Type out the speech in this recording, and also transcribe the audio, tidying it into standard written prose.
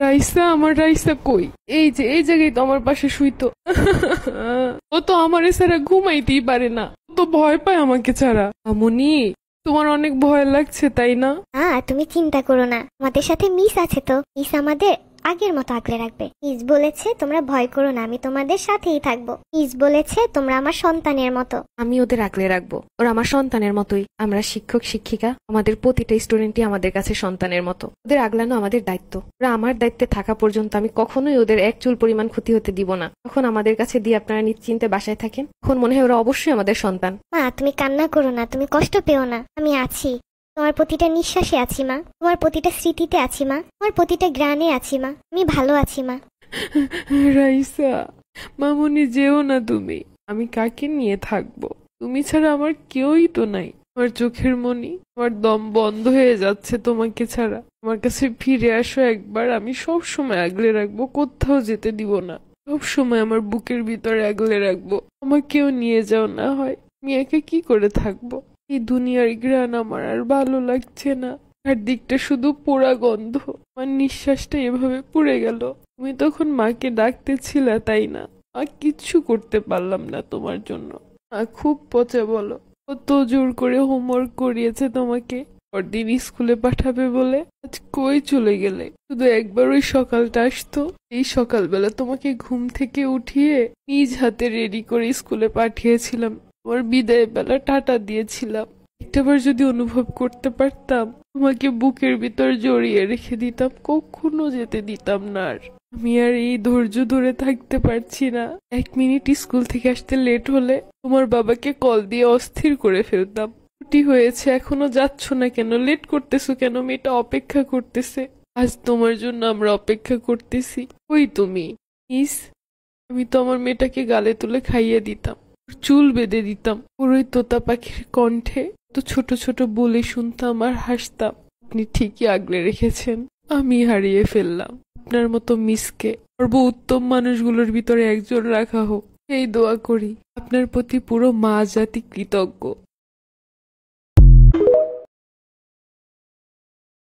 রাইসা, আমার রাইসা কই? এই যে এই জায়গায় তো আমার পাশে শুইতো। ও তো আমার ছাড়া ঘুমাইতেই পারে না, ও তো ভয় পায় আমাকে ছাড়া। আমনি, তোমার অনেক ভয় লাগছে তাই না? তুমি চিন্তা করো না, আমাদের সাথে মিস আছে তো, মিস আমাদের আগের মতো আগলে রাখবে। মিস বলেছে তোমরা ভয় করো না, আমি তোমাদের সাথেই থাকবো। মিস বলেছে তোমরা আমার সন্তানের মতো। আমি ওদের আগলে রাখবো, ওরা আমার সন্তানের মতোই। আমরা শিক্ষক শিক্ষিকা, আমাদের প্রতিটা স্টুডেন্টই আমাদের কাছে সন্তানের মতো। ওদের আগলানো আমাদের দায়িত্ব। ওরা আমার দায়িত্বে থাকা পর্যন্ত আমি কখনোই ওদের এক চুল পরিমাণ ক্ষতি হতে দিব না। তখন আমাদের কাছে দিয়ে আপনারা নিশ্চিন্তে বাসায় থাকেন, তখন মনে হয় ওরা অবশ্যই আমাদের সন্তান। মা তুমি কান্না করো না, তুমি কষ্ট পেও না, আমি আছি। তোমার প্রতিটা নিঃশ্বাসে আছি মা, তোমার প্রতিটা স্মৃতিতে আছি মা, তোমার প্রতিটা গ্রানে আছি মা, আমি ভালো আছি মা। রাইসা, মামুনি যেও না তুমি, আমি কাকে নিয়ে থাকবো? তুমি ছাড়া আমার কেউই তো নাই। আমার চোখের মনি, আমার দম বন্ধ হয়ে যাচ্ছে তোমাকে ছাড়া। আমার কাছে ফিরে আসো একবার, আমি সব সময় আগলে রাখবো, কোথাও যেতে দিব না। সব সময় আমার বুকের ভিতরে আগলে রাখবো। আমাকেও নিয়ে যাও, না হয় আমি একা কি করে থাকবো? এই দুনিয়ার ঘ্রাণ আমার আর ভালো লাগছে না। আর দিকটা শুধু পোড়া গন্ধ, আমার নিঃশ্বাসটা এভাবে পুড়ে গেল। তুমি তখন মাকে ডাকতেছিলা তাই না? মা কিচ্ছু করতে পারলাম না তোমার জন্য। মা খুব পচে বলো, কত জোর করে হোমওয়ার্ক করিয়েছে তোমাকে, পরদিন স্কুলে পাঠাবে বলে। আজ কই চলে গেলে? শুধু একবার ওই সকালটা আসতো, এই সকালবেলা তোমাকে ঘুম থেকে উঠিয়ে নিজ হাতে রেডি করে স্কুলে পাঠিয়েছিলাম। তোমার বিদায় বেলা টাটা দিয়েছিলাম। একটাবার যদি অনুভব করতে পারতাম, তোমাকে বুকের ভিতর জড়িয়ে রেখে দিতাম, কখনো যেতে দিতাম না। আর আমি আর এই ধৈর্য ধরে থাকতে পারছি না। 1 মিনিট স্কুল থেকে আসতে লেট হলে তোমার বাবাকে কল দিয়ে অস্থির করে ফেলতাম। ছুটি হয়েছে, এখনো যাচ্ছ না কেন? লেট করতেছো কেন? মেয়েটা অপেক্ষা করতেছে। আজ তোমার জন্য আমরা অপেক্ষা করতেছি। ওই তুমি মিস, আমি তো আমার মেয়েটাকে গালে তুলে খাইয়ে দিতাম, চুল বেঁধে দিতাম, ওর ওই তোতা পাখির কণ্ঠে তো ছোট ছোট বলে শুনতাম আর হাসতাম। আপনি ঠিকই আগলে রেখেছেন, আমি হারিয়ে ফেললাম। আপনার মতো মিসকে সর্বোত্তম মানুষগুলোর ভিতরে একজন রাখা হোক, এই দোয়া করি। আপনার প্রতি পুরো মা জাতি কৃতজ্ঞ।